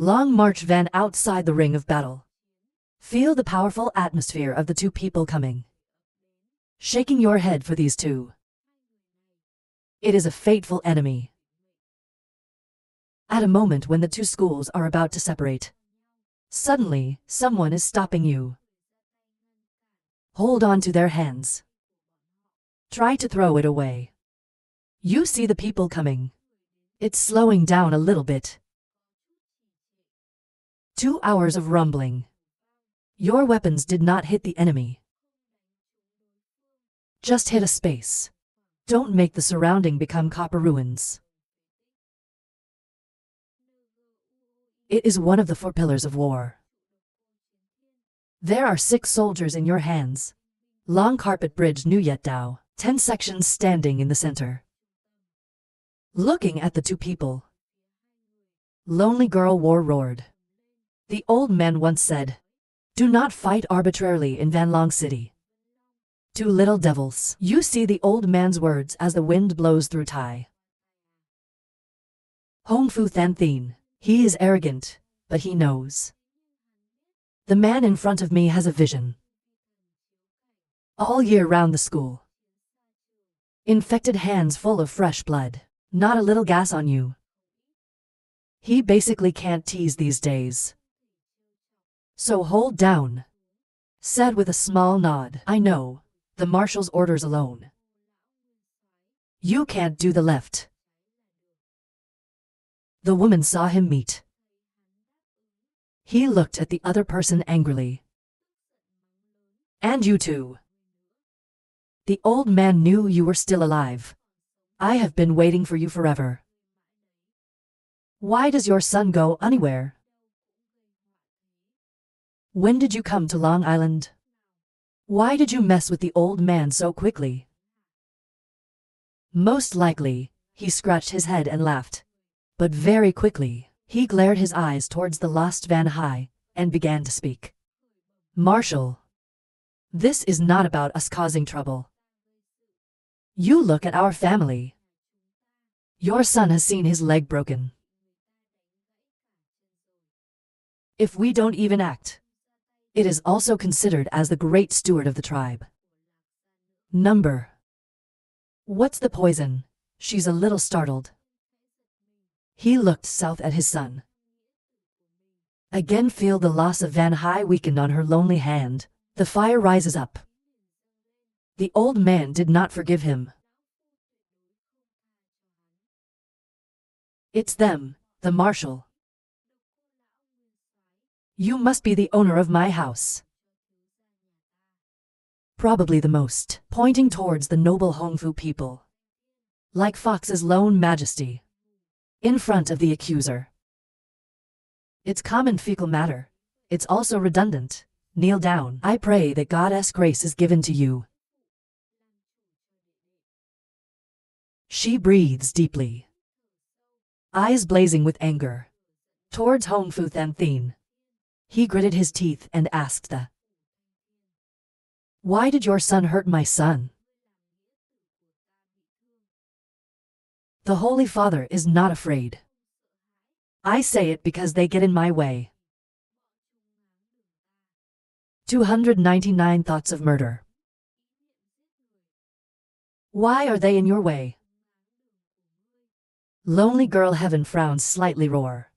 Long march van outside the ring of battle. Feel the powerful atmosphere of the two people coming. Shaking your head for these two. It is a fateful enemy. At a moment when the two schools are about to separate, suddenly, someone is stopping you. Hold on to their hands. Try to throw it away. You see the people coming. It's slowing down a little bit. 2 hours of rumbling. Your weapons did not hit the enemy. Just hit a space. Don't make the surrounding become copper ruins. It is one of the 4 pillars of war. There are 6 soldiers in your hands. Long carpet bridge New Yet Dao, 10 sections standing in the center. Looking at the two people. Lonely girl war roared. The old man once said, "Do not fight arbitrarily in Vanlong City." 2 little devils. You see the old man's words as the wind blows through Tai. Hong Fu Than Thien. He is arrogant, but he knows. The man in front of me has a vision. All year round the school. Infected hands full of fresh blood. Not a little gas on you. He basically can't tease these days. So hold down. Said with a small nod. I know. The marshal's orders alone. You can't do the left. The woman saw him meet. He looked at the other person angrily. And you too. The old man knew you were still alive. I have been waiting for you forever. Why does your son go anywhere? When did you come to Long Island? Why did you mess with the old man so quickly? Most likely, he scratched his head and laughed. But very quickly, he glared his eyes towards the lost Van High, and began to speak. Marshal. This is not about us causing trouble. You look at our family. Your son has seen his leg broken. If we don't even act, it is also considered as the great steward of the tribe. Number. What's the poison? She's a little startled. He looked south at his son. Again feel the loss of Van High weakened on her lonely hand. The fire rises up. The old man did not forgive him. It's them, the marshal. You must be the owner of my house. Probably the most, pointing towards the noble Hongfu people. Like Fox's lone majesty. In front of the accuser. It's common fecal matter. It's also redundant. Kneel down. I pray that Goddess grace is given to you. She breathes deeply. Eyes blazing with anger. Towards Hong Fu Than Thien. He gritted his teeth and asked Why did your son hurt my son? The Holy Father is not afraid. I say it because they get in my way. 299 thoughts of murder. Why are they in your way? Lonely girl heaven frowns slightly roar.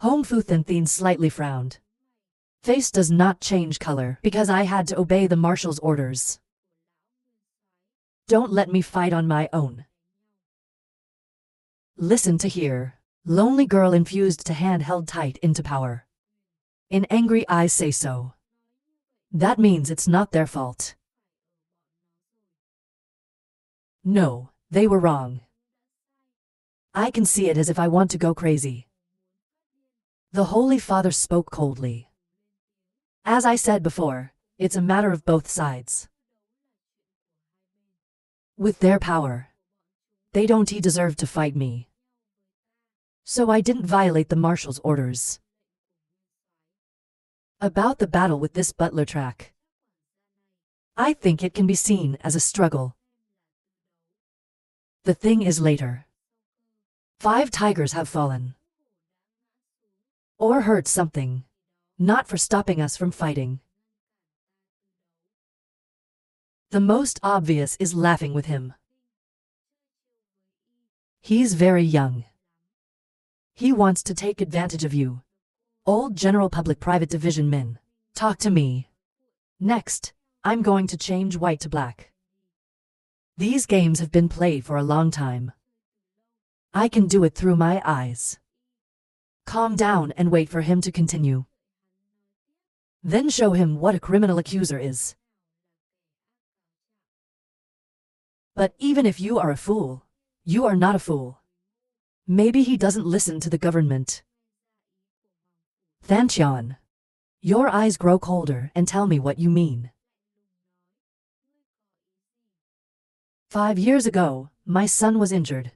Hong Fu Than Thien slightly frowned. Face does not change color because I had to obey the marshal's orders. Don't let me fight on my own. Listen to hear. Lonely girl infused to hand held tight into power. In angry eyes say so. That means it's not their fault. No, they were wrong. I can see it as if I want to go crazy. The Holy Father spoke coldly. As I said before, it's a matter of both sides. With their power, they don't deserve to fight me. So I didn't violate the marshal's orders. About the battle with this butler track. I think it can be seen as a struggle. The thing is later. 5 tigers have fallen. Or hurt something. Not for stopping us from fighting. The most obvious is laughing with him. He's very young. He wants to take advantage of you. Old General Public Private Division men. Talk to me. Next, I'm going to change white to black. These games have been played for a long time. I can do it through my eyes. Calm down and wait for him to continue. Then show him what a criminal accuser is. But even if you are a fool, you are not a fool. Maybe he doesn't listen to the government. Thanchion. Your eyes grow colder and tell me what you mean. 5 years ago, my son was injured.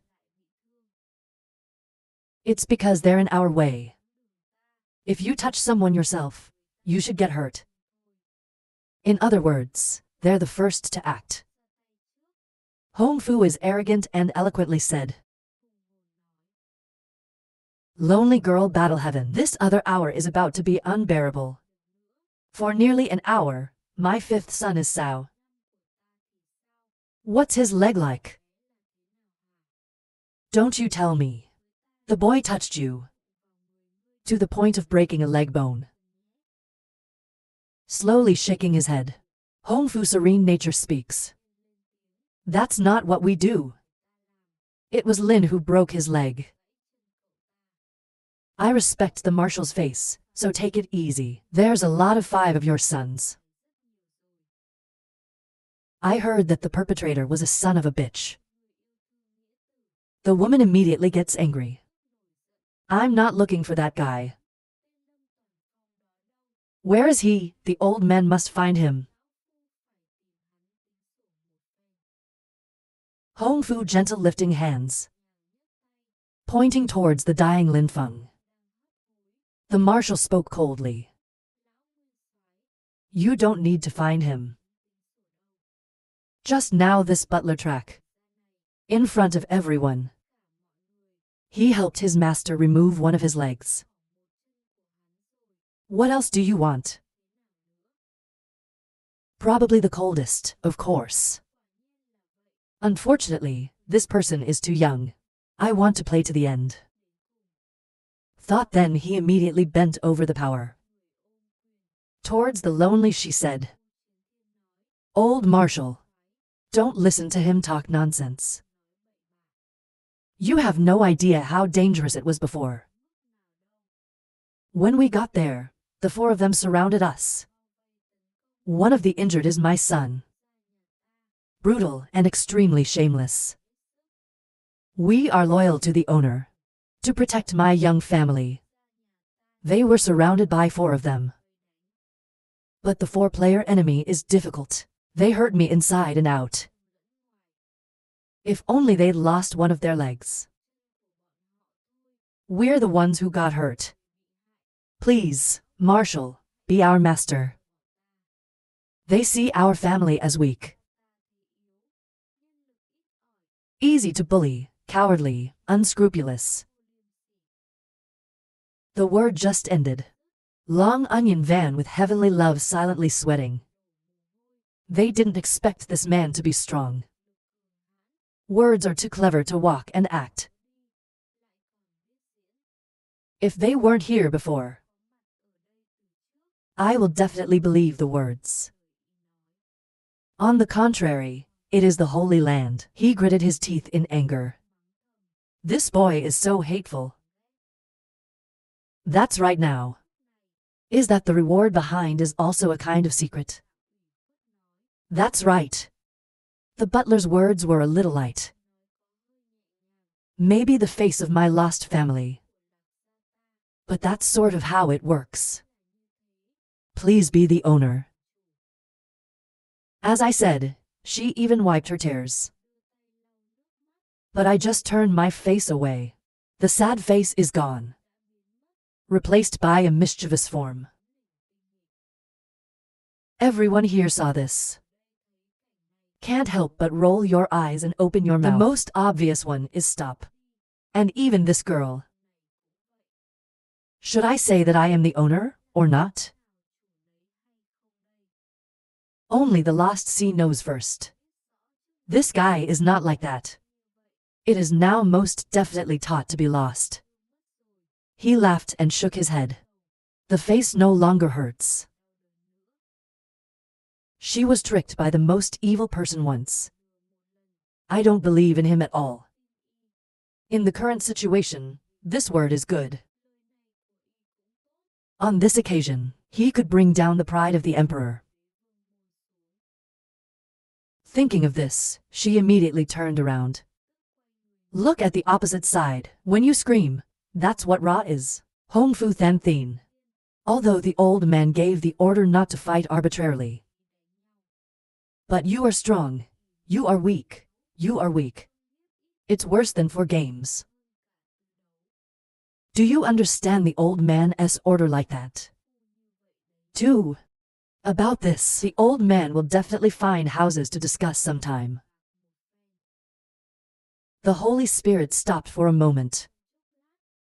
It's because they're in our way. If you touch someone yourself, you should get hurt. In other words, they're the first to act. Hong Fu is arrogant and eloquently said. Lonely girl battle heaven. This other hour is about to be unbearable. For nearly an hour, my fifth son is Sao. What's his leg like? Don't you tell me. The boy touched you. To the point of breaking a leg bone. Slowly shaking his head, Hong Fu's serene nature speaks. That's not what we do. It was Lin who broke his leg. I respect the marshal's face, so take it easy. There's a lot of 5 of your sons. I heard that the perpetrator was a son of a bitch. The woman immediately gets angry. I'm not looking for that guy. Where is he? The old man must find him. Hong Fu gentle lifting hands, pointing towards the dying Lin Feng. The marshal spoke coldly. You don't need to find him. Just now this butler track. In front of everyone. He helped his master remove one of his legs. What else do you want? Probably the coldest, of course. Unfortunately, this person is too young. I want to play to the end. Thought then he immediately bent over the power. Towards the lonely she said. Old Marshal. Don't listen to him talk nonsense. You have no idea how dangerous it was before. When we got there, the 4 of them surrounded us. One of the injured is my son. Brutal and extremely shameless. We are loyal to the owner. To protect my young family. They were surrounded by 4 of them. But the 4-player enemy is difficult. They hurt me inside and out. If only they'd lost one of their legs. We're the ones who got hurt. Please, Marshal, be our master. They see our family as weak. Easy to bully, cowardly, unscrupulous. The word just ended. Long onion van with heavenly love silently sweating. They didn't expect this man to be strong. Words are too clever to walk and act. If they weren't here before, I will definitely believe the words. On the contrary, it is the Holy Land. He gritted his teeth in anger. This boy is so hateful. That's right now. Is that the reward behind is also a kind of secret? That's right. The butler's words were a little light. Maybe the face of my lost family. But that's sort of how it works. Please be the owner. As I said, she even wiped her tears. But I just turned my face away. The sad face is gone. Replaced by a mischievous form. Everyone here saw this. Can't help but roll your eyes and open your mouth. The most obvious one is stop. And even this girl. Should I say that I am the owner, or not? Only the lost sea knows first. This guy is not like that. It is now most definitely taught to be lost. He laughed and shook his head. The face no longer hurts. She was tricked by the most evil person once. I don't believe in him at all. In the current situation, this word is good. On this occasion, he could bring down the pride of the emperor. Thinking of this, she immediately turned around. Look at the opposite side. When you scream, that's what Ra is. Hong Fu Than Thien. Although the old man gave the order not to fight arbitrarily. But you are strong. You are weak. You are weak. It's worse than for games. Do you understand the old man's order like that? 2. About this, the old man will definitely find houses to discuss sometime. The Holy Spirit stopped for a moment.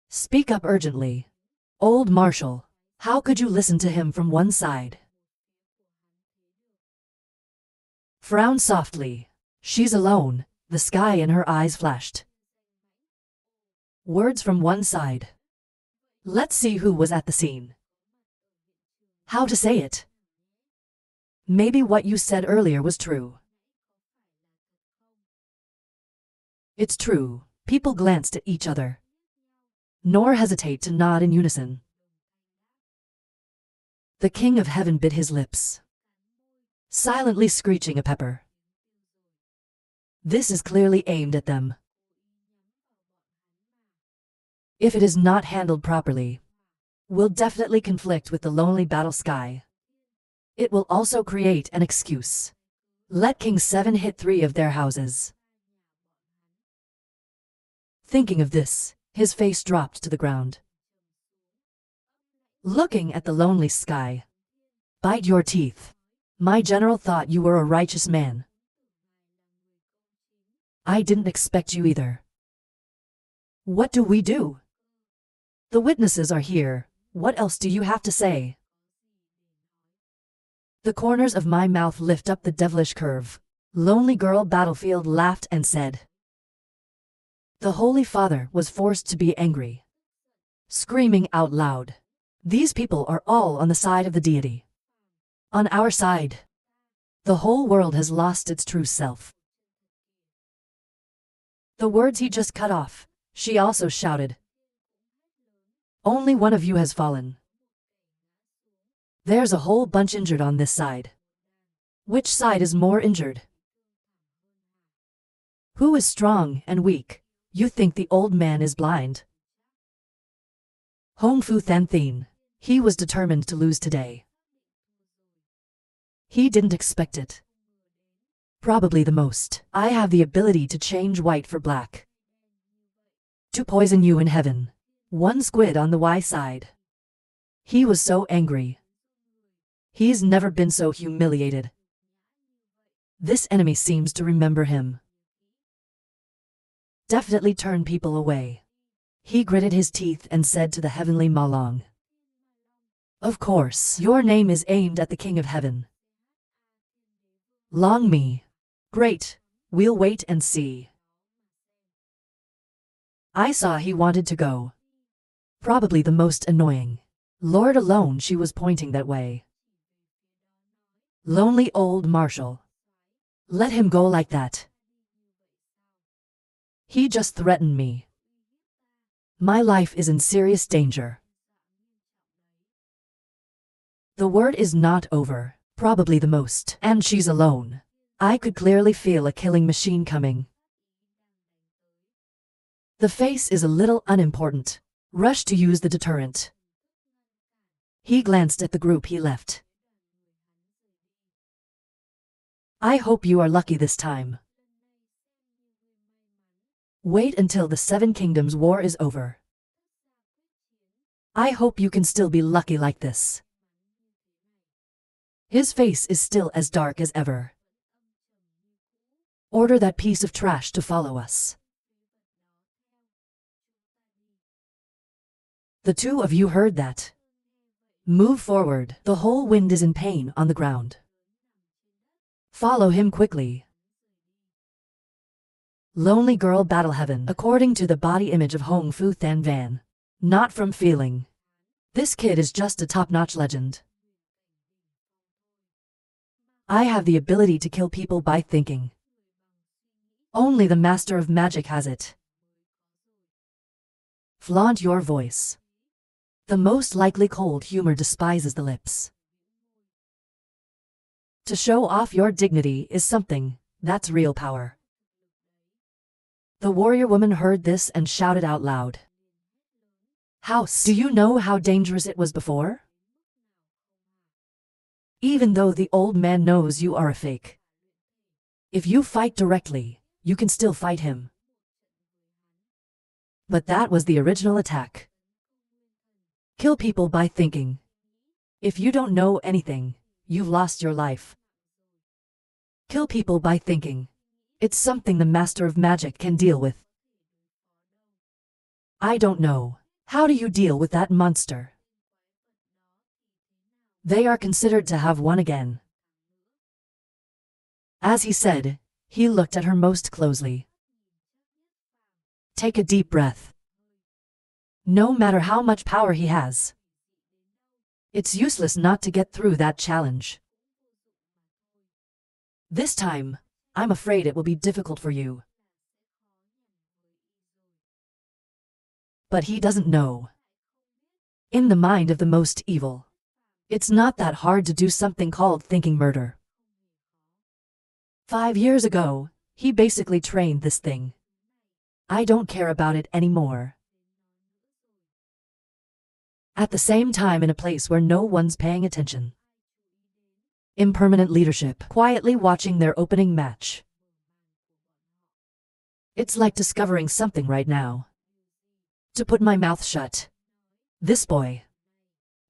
Speak up urgently. Old Marshal, how could you listen to him from one side? Frown softly. She's alone, the sky in her eyes flashed. Words from one side. Let's see who was at the scene. How to say it? Maybe what you said earlier was true. It's true. People glanced at each other, nor hesitate to nod in unison. The King of Heaven bit his lips, silently screeching a pepper. This is clearly aimed at them. If it is not handled properly, will definitely conflict with the lonely battle sky. It will also create an excuse. Let King 7 hit 3 of their houses. Thinking of this, his face dropped to the ground. Looking at the lonely sky. Bite your teeth. My general thought you were a righteous man. I didn't expect you either. What do we do? The witnesses are here. What else do you have to say? The corners of my mouth lift up the devilish curve. Lonely Girl Battlefield laughed and said. The Holy Father was forced to be angry, screaming out loud. These people are all on the side of the deity. On our side. The whole world has lost its true self. The words he just cut off, she also shouted. Only one of you has fallen. There's a whole bunch injured on this side. Which side is more injured? Who is strong and weak? You think the old man is blind? Hong Fu Than Thien. He was determined to lose today. He didn't expect it. Probably the most. I have the ability to change white for black. To poison you in heaven. One squid on the Y side. He was so angry. He's never been so humiliated. This enemy seems to remember him. Definitely turn people away. He gritted his teeth and said to the heavenly Ma Long. Of course, your name is aimed at the King of Heaven. Long Mi. Great, we'll wait and see. I saw he wanted to go. Probably the most annoying. Lord alone, she was pointing that way. Lonely old Marshal. Let him go like that. He just threatened me. My life is in serious danger. The word is not over, probably the most, and she's alone. I could clearly feel a killing machine coming. The face is a little unimportant. Rush to use the deterrent. He glanced at the group he left. I hope you are lucky this time. Wait until the 7 Kingdoms War is over. I hope you can still be lucky like this. His face is still as dark as ever. Order that piece of trash to follow us. The two of you heard that. Move forward. The whole wind is in pain on the ground. Follow him quickly. Lonely girl battle heaven. According to the body image of Hong Fu Than Van. Not from feeling. This kid is just a top-notch legend. I have the ability to kill people by thinking. Only the master of magic has it. Flaunt your voice. The most likely cold humor despises the lips. To show off your dignity is something, that's real power. The warrior woman heard this and shouted out loud. House, do you know how dangerous it was before? Even though the old man knows you are a fake. If you fight directly, you can still fight him. But that was the original attack. Kill people by thinking. If you don't know anything, you've lost your life. Kill people by thinking. It's something the master of magic can deal with. I don't know. How do you deal with that monster? They are considered to have won again. As he said, he looked at her most closely. Take a deep breath. No matter how much power he has, it's useless not to get through that challenge. This time, I'm afraid it will be difficult for you. But he doesn't know. In the mind of the most evil, it's not that hard to do something called thinking murder. 5 years ago, he basically trained this thing. I don't care about it anymore. At the same time, in a place where no one's paying attention. Impermanent leadership, quietly watching their opening match. It's like discovering something right now. To put my mouth shut. This boy.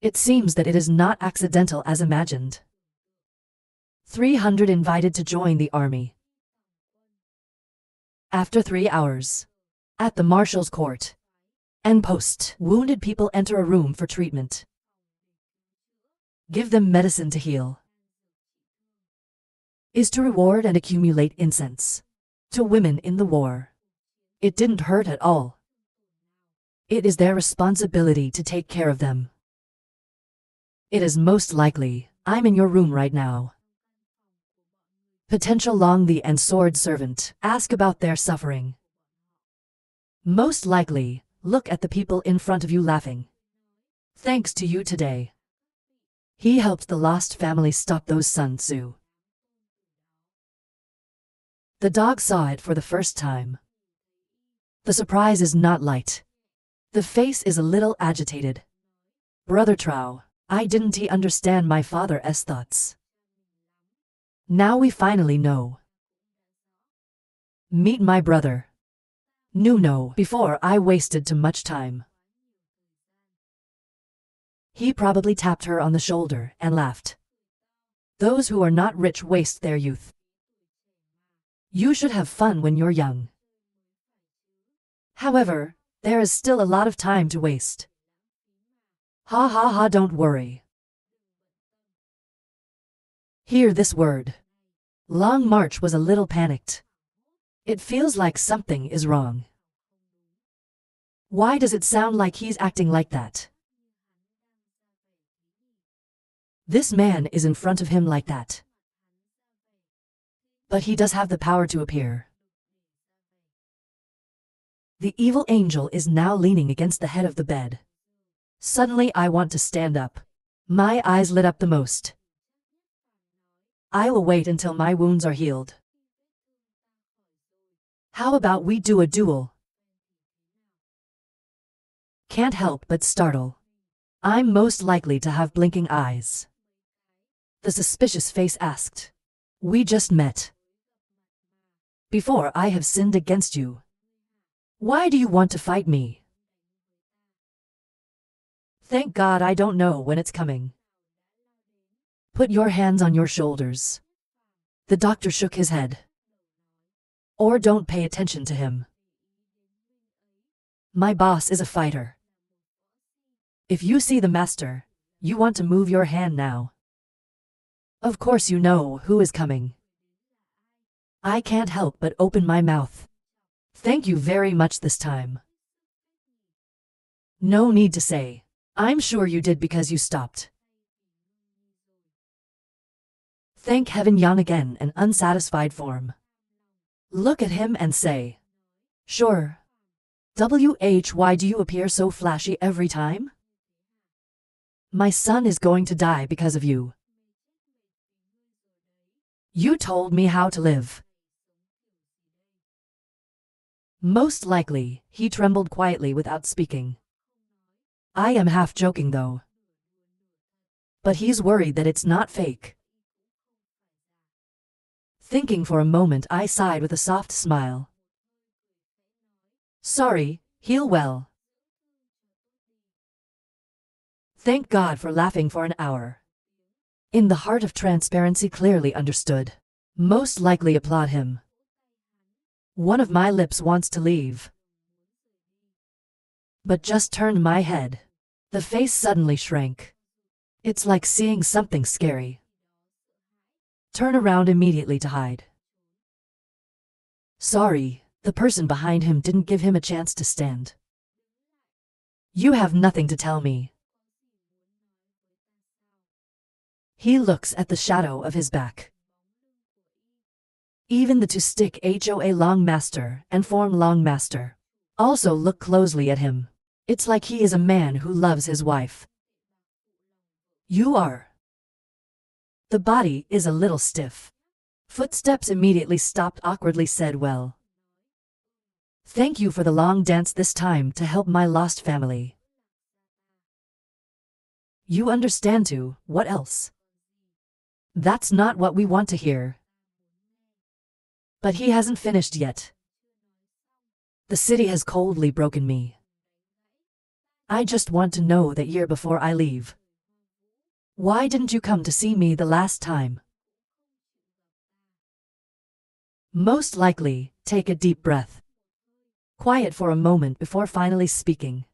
It seems that it is not accidental as imagined. 300 invited to join the army. After 3 hours. At the marshal's court. And post. Wounded people enter a room for treatment. Give them medicine to heal. Is to reward and accumulate incense. To women in the war. It didn't hurt at all. It is their responsibility to take care of them. It is most likely, I'm in your room right now. Potential Long the and Sword Servant, ask about their suffering. Most likely, look at the people in front of you laughing. Thanks to you today. He helped the lost family stop those Sun Tzu. The dog saw it for the first time. The surprise is not light. The face is a little agitated. Brother Trao, I didn't understand my father's thoughts. Now we finally know. Meet my brother. Nuno, before I wasted too much time. He probably tapped her on the shoulder and laughed. Those who are not rich waste their youth. You should have fun when you're young. However, there is still a lot of time to waste. Ha ha ha, don't worry. Hear this word. Long March was a little panicked. It feels like something is wrong. Why does it sound like he's acting like that? This man is in front of him like that. But he does have the power to appear. The evil angel is now leaning against the head of the bed. Suddenly I want to stand up. My eyes lit up the most. I will wait until my wounds are healed. How about we do a duel? Can't help but startle. I'm most likely to have blinking eyes. The suspicious face asked. We just met. Before I have sinned against you. Why do you want to fight me? Thank God I don't know when it's coming. Put your hands on your shoulders. The doctor shook his head. Or don't pay attention to him. My boss is a fighter. If you see the master, you want to move your hand now. Of course you know who is coming. I can't help but open my mouth. Thank you very much this time. No need to say. I'm sure you did because you stopped. Thank heaven yawn again an unsatisfied form. Look at him and say. Sure. Why do you appear so flashy every time? My son is going to die because of you. You told me how to live. Most likely, he trembled quietly without speaking. I am half joking though. But he's worried that it's not fake. Thinking for a moment, I sighed with a soft smile. Sorry, heal well. Thank God for laughing for an hour. In the heart of transparency clearly understood. Most likely applaud him. One of my lips wants to leave. But just turned my head. The face suddenly shrank. It's like seeing something scary. Turn around immediately to hide. Sorry, the person behind him didn't give him a chance to stand. You have nothing to tell me. He looks at the shadow of his back. Even the two stick HOA long master and form long master also look closely at him. It's like he is a man who loves his wife. You are. The body is a little stiff. Footsteps immediately stopped, awkwardly said, well. Thank you for the long dance this time to help my lost family. You understand too, what else? That's not what we want to hear. But he hasn't finished yet. The city has coldly broken me. I just want to know that year before I leave. Why didn't you come to see me the last time? Most likely, take a deep breath. Quiet for a moment before finally speaking.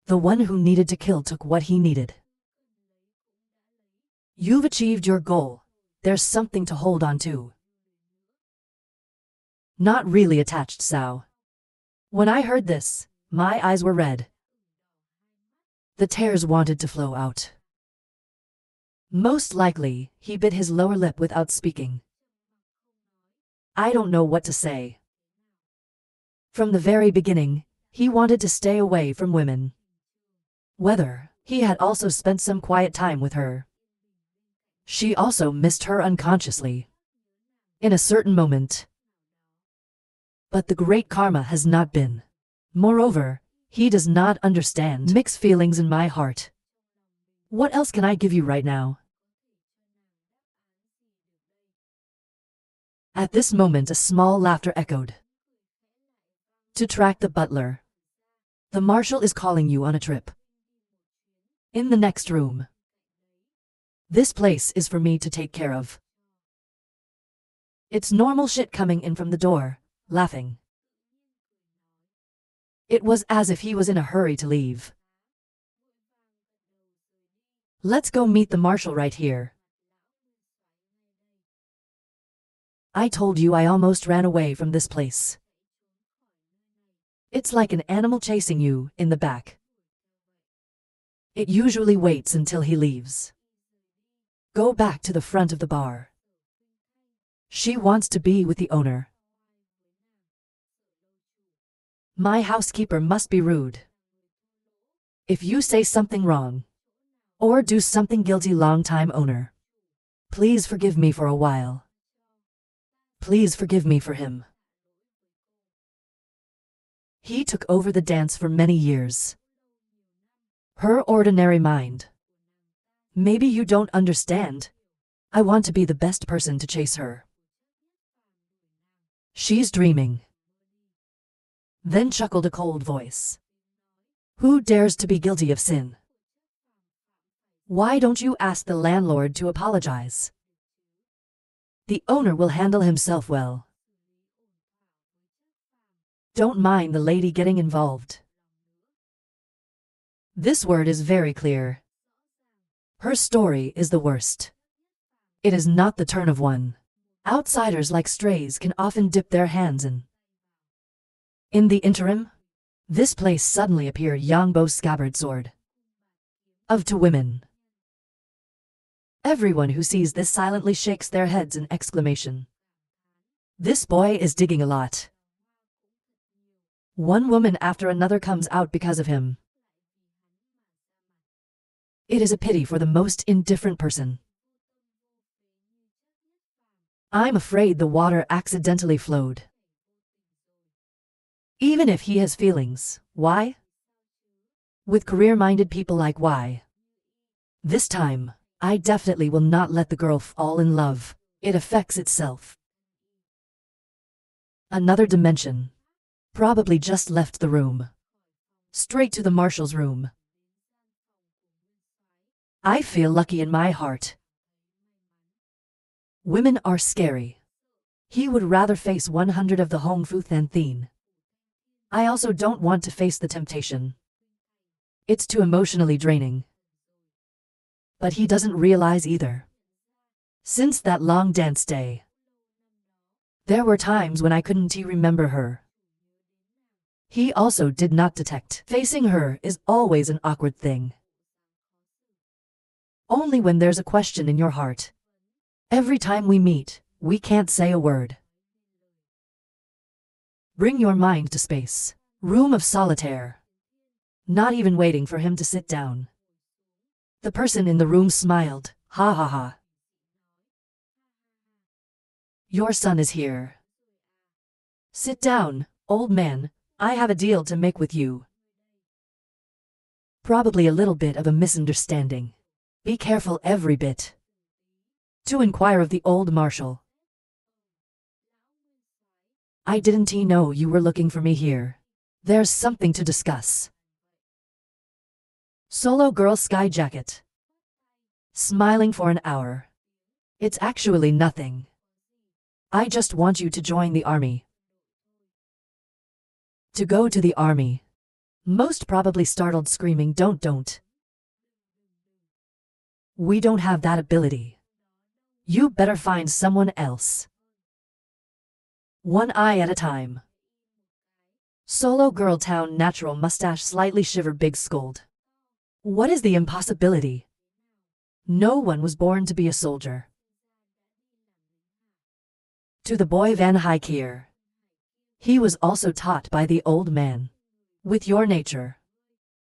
The one who needed to kill took what he needed. You've achieved your goal. There's something to hold on to. Not really attached, Sao. When I heard this, my eyes were red. The tears wanted to flow out. Most likely, he bit his lower lip without speaking. I don't know what to say. From the very beginning, he wanted to stay away from women. Whether he had also spent some quiet time with her. She also missed her unconsciously. In a certain moment. But the great karma has not been. Moreover, he does not understand mixed feelings in my heart. What else can I give you right now? At this moment a small laughter echoed. To track the butler. The marshal is calling you on a trip. In the next room. This place is for me to take care of. It's normal shit coming in from the door, laughing. It was as if he was in a hurry to leave. Let's go meet the marshal right here. I told you I almost ran away from this place. It's like an animal chasing you in the back. It usually waits until he leaves. Go back to the front of the bar. She wants to be with the owner. My housekeeper must be rude. If you say something wrong, or do something guilty, long-time owner, please forgive me for a while. Please forgive me for him. He took over the dance for many years. Her ordinary mind. Maybe you don't understand. I want to be the best person to chase her. She's dreaming. Then chuckled a cold voice. Who dares to be guilty of sin? Why don't you ask the landlord to apologize? The owner will handle himself well. Don't mind the lady getting involved. This word is very clear. Her story is the worst. It is not the turn of one. Outsiders like strays can often dip their hands in. In the interim, this place suddenly appeared Yangbo's scabbard sword. Of to women. Everyone who sees this silently shakes their heads in exclamation. This boy is digging a lot. One woman after another comes out because of him. It is a pity for the most indifferent person. I'm afraid the water accidentally flowed. Even if he has feelings, why? With career-minded people like why? This time, I definitely will not let the girl fall in love. It affects itself. Another dimension. Probably just left the room. Straight to the marshal's room. I feel lucky in my heart. Women are scary. He would rather face 100 of the Hong Fu than Thien. I also don't want to face the temptation. It's too emotionally draining. But he doesn't realize either. Since that long dance day, there were times when I couldn't remember her. He also did not detect. Facing her is always an awkward thing. Only when there's a question in your heart. Every time we meet, we can't say a word. Bring your mind to space. Room of solitaire. Not even waiting for him to sit down. The person in the room smiled. Ha ha ha. Your son is here. Sit down, old man. I have a deal to make with you. Probably a little bit of a misunderstanding. Be careful every bit. To inquire of the old marshal. I didn't know you were looking for me here. There's something to discuss. Solo girl sky jacket. Smiling for an hour. It's actually nothing. I just want you to join the army. To go to the army. Most probably startled screaming don't. We don't have that ability. You better find someone else. One eye at a time. Solo girl town natural mustache slightly shiver big scold. What is the impossibility? No one was born to be a soldier. To the boy Van Heikeer. He was also taught by the old man. With your nature.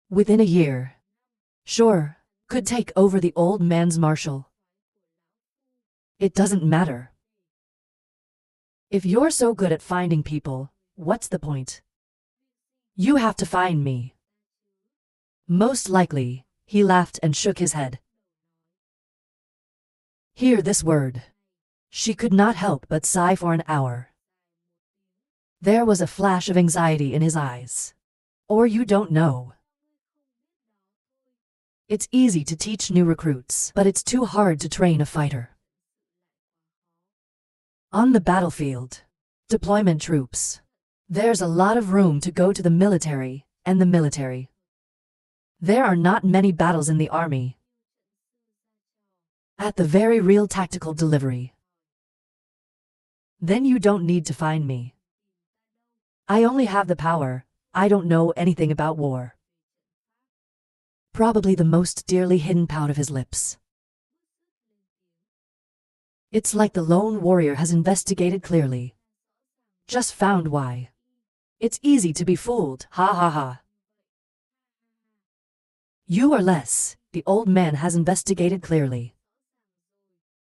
Within a year. Sure, could take over the old man's marshal. It doesn't matter. If you're so good at finding people, what's the point? You have to find me. Most likely, he laughed and shook his head. Hear this word. She could not help but sigh for an hour. There was a flash of anxiety in his eyes. Or you don't know. It's easy to teach new recruits, but it's too hard to train a fighter. On the battlefield, deployment troops. There's a lot of room to go to the military, and the military. There are not many battles in the army. At the very real tactical delivery. Then you don't need to find me. I only have the power. I don't know anything about war. Probably the most dearly hidden pout of his lips. It's like the lone warrior has investigated clearly. Just found why. It's easy to be fooled, ha ha ha. You are less, the old man has investigated clearly.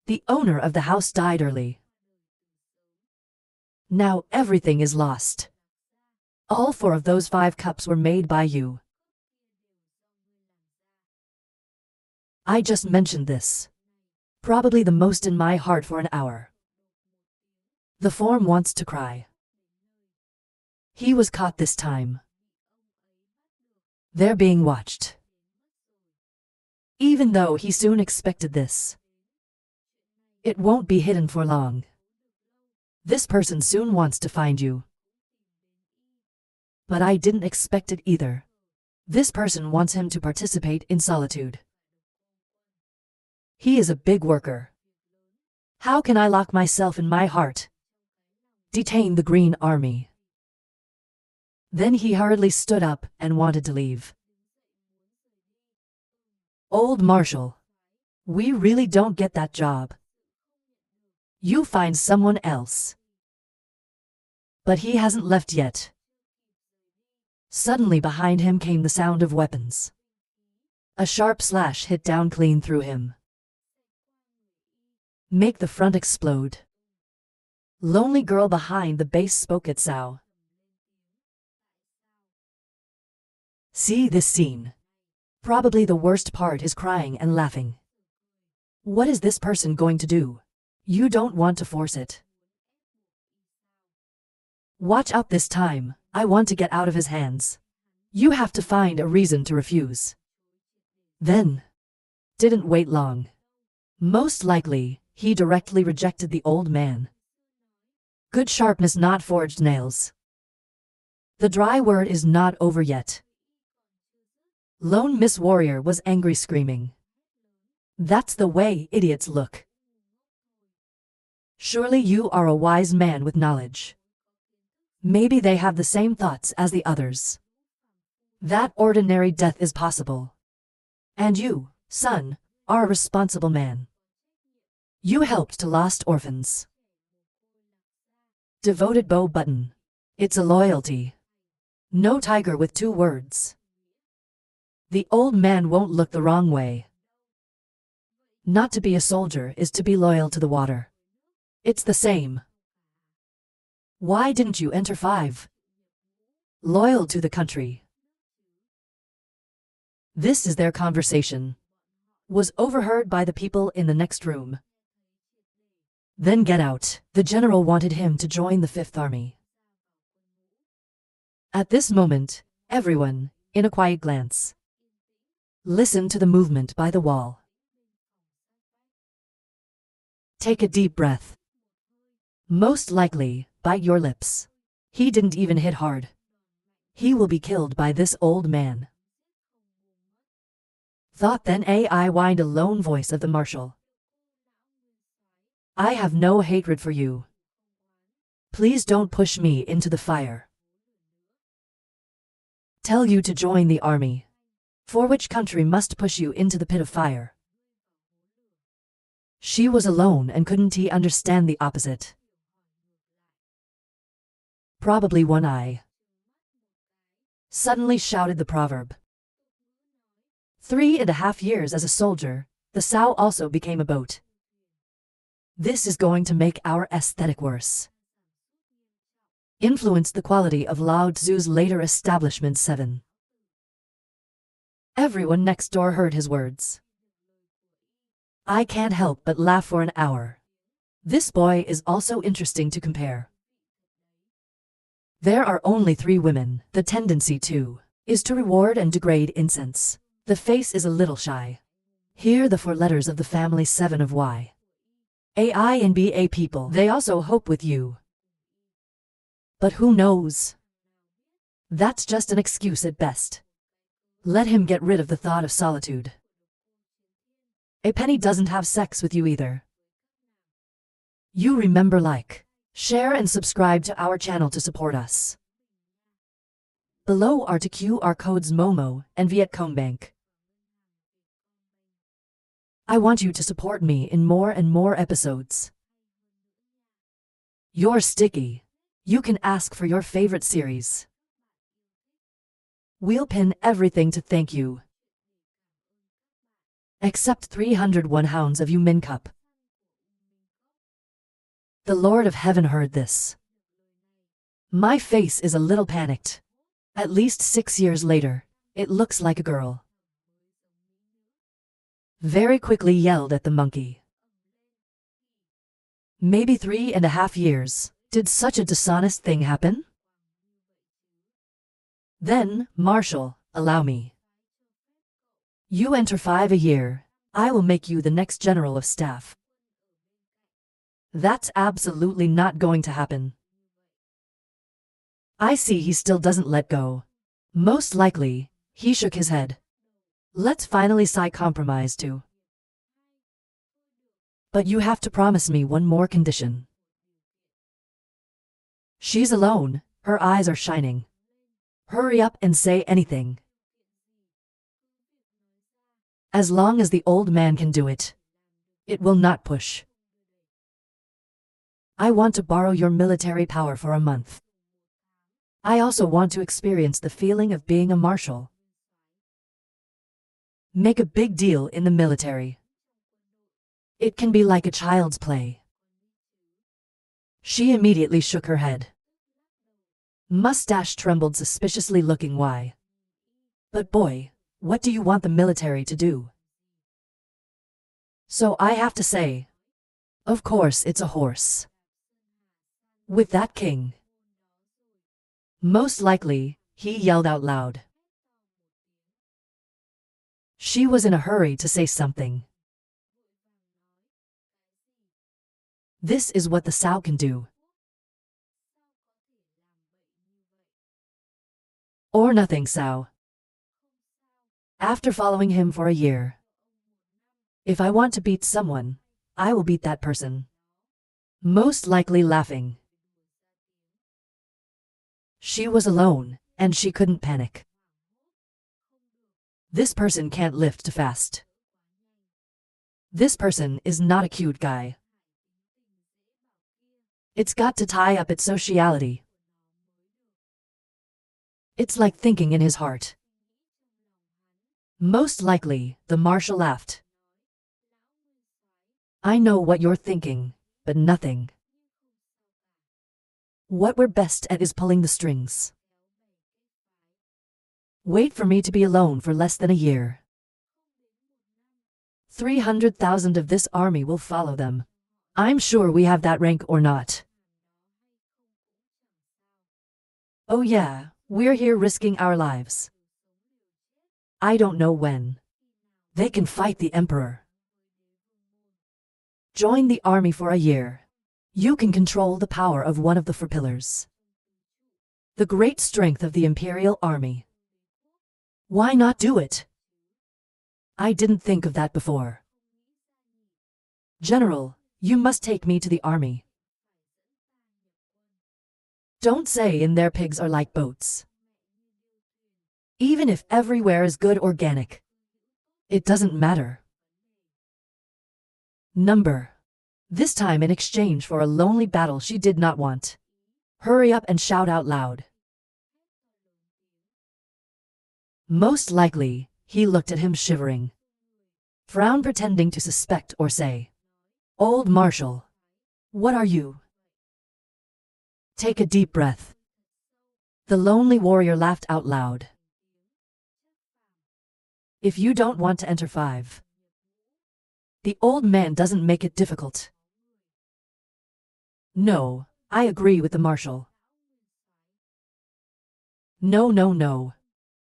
The owner of the house died early. Now everything is lost. All 4 of those 5 cups were made by you. I just mentioned this. Probably the most in my heart for an hour. The form wants to cry. He was caught this time. They're being watched. Even though he soon expected this. It won't be hidden for long. This person soon wants to find you. But I didn't expect it either. This person wants him to participate in solitude. He is a big worker. How can I lock myself in my heart? Detain the Green Army. Then he hurriedly stood up and wanted to leave. Old Marshal, we really don't get that job. You find someone else. But he hasn't left yet. Suddenly behind him came the sound of weapons. A sharp slash hit down clean through him. Make the front explode. Lonely girl behind the base spoke at Sao. See this scene. Probably the worst part is crying and laughing. What is this person going to do? You don't want to force it. Watch out this time, I want to get out of his hands. You have to find a reason to refuse. Then, didn't wait long. Most likely, he directly rejected the old man. Good sharpness, not forged nails. The dry word is not over yet. Lone Miss Warrior was angry, screaming. That's the way idiots look. Surely you are a wise man with knowledge. Maybe they have the same thoughts as the others. That ordinary death is possible. And you, son, are a responsible man. You helped to lost orphans. Devoted bow button. It's a loyalty. No tiger with two words. The old man won't look the wrong way. Not to be a soldier is to be loyal to the water. It's the same. Why didn't you enter 5? Loyal to the country. This is their conversation. Was overheard by the people in the next room. Then get out. The general wanted him to join the 5th Army. At this moment, everyone, in a quiet glance, listened to the movement by the wall. Take a deep breath. Most likely, bite your lips. He didn't even hit hard. He will be killed by this old man. Thought then I whined a lone voice of the marshal. I have no hatred for you. Please don't push me into the fire. Tell you to join the army. For which country must push you into the pit of fire? She was alone and couldn't he understand the opposite? Probably one eye. Suddenly shouted the proverb. 3.5 years as a soldier, the sow also became a boat. This is going to make our aesthetic worse. Influenced the quality of Lao Tzu's later establishment 7. Everyone next door heard his words. I can't help but laugh for an hour. This boy is also interesting to compare. There are only 3 women. The tendency to is to reward and degrade incense. The face is a little shy. Here the 4 letters of the family 7 of Y. AI and BA people, they also hope with you. But who knows? That's just an excuse at best. Let him get rid of the thought of solitude. A penny doesn't have sex with you either. You remember, like, share and subscribe to our channel to support us. Below are to QR codes Momo and Vietcombank. I want you to support me in more and more episodes. You're sticky. You can ask for your favorite series. We'll pin everything to thank you. Except 301 hounds of you Min Cup. The Lord of Heaven heard this. My face is a little panicked. At least 6 years later, it looks like a girl. Very quickly yelled at the monkey. Maybe 3.5 years. Did such a dishonest thing happen? Then, Marshal, allow me. You enter 5 a year. I will make you the next general of staff. That's absolutely not going to happen. I see he still doesn't let go. Most likely, He shook his head. Let's finally sign compromise too. But you have to promise me one more condition. She's alone, her eyes are shining. Hurry up and say anything. As long as the old man can do it. It will not push. I want to borrow your military power for a month. I also want to experience the feeling of being a marshal. Make a big deal in the military. It can be like a child's play. She immediately shook her head. Mustache trembled suspiciously, looking why. But boy, what do you want the military to do? So I have to say, of course it's a horse. With that king. Most likely, he yelled out loud. She was in a hurry to say something. This is what the sow can do. Or nothing, sow. After following him for a year. If I want to beat someone, I will beat that person. Most likely laughing. She was alone, and she couldn't panic. This person can't lift too fast. This person is not a cute guy. It's got to tie up its sociality. It's like thinking in his heart. Most likely, the marshal laughed. I know what you're thinking, but nothing. What we're best at is pulling the strings. Wait for me to be alone for less than a year. 300,000 of this army will follow them. I'm sure we have that rank or not. Oh yeah, we're here risking our lives. I don't know when. They can fight the emperor. Join the army for a year. You can control the power of one of the four pillars. The great strength of the imperial army. Why not do it? I didn't think of that before. General, you must take me to the army. Don't say in there pigs are like boats. Even if everywhere is good organic. It doesn't matter. Number. This time in exchange for a lonely battle she did not want. Hurry up and shout out loud. Most likely, he looked at him shivering. Frown pretending to suspect or say. Old Marshal. What are you? Take a deep breath. The lonely warrior laughed out loud. If you don't want to enter 5. The old man doesn't make it difficult. No, I agree with the marshal. No, no, no.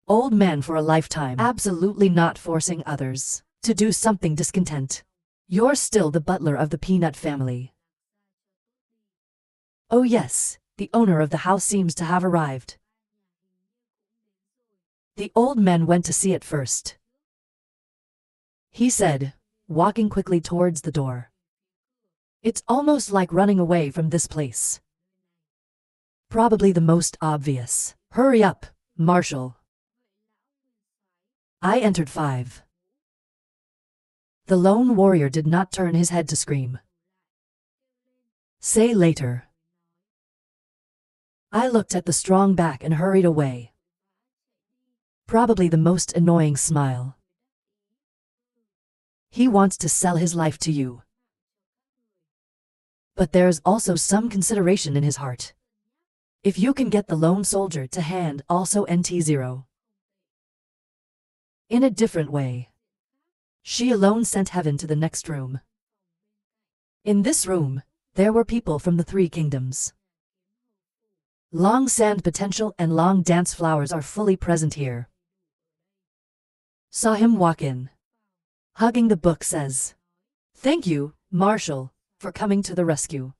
Old man for a lifetime. Absolutely not forcing others to do something discontent. You're still the butler of the peanut family. Oh yes, the owner of the house seems to have arrived. The old man went to see it first. He said, walking quickly towards the door. It's almost like running away from this place. Probably the most obvious. Hurry up, Marshal. I entered 5. The lone warrior did not turn his head to scream. Say later. I looked at the strong back and hurried away. Probably the most annoying smile. He wants to sell his life to you. But there's also some consideration in his heart. If you can get the lone soldier to hand also NT0. In a different way. She alone sent heaven to the next room. In this room, there were people from the 3 kingdoms. Long sand potential and long dance flowers are fully present here. Saw him walk in. Hugging the book says, "Thank you, Marshal, for coming to the rescue."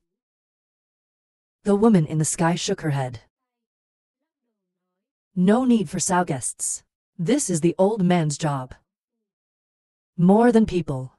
The woman in the sky shook her head. No need for sow guests. This is the old man's job. More than people.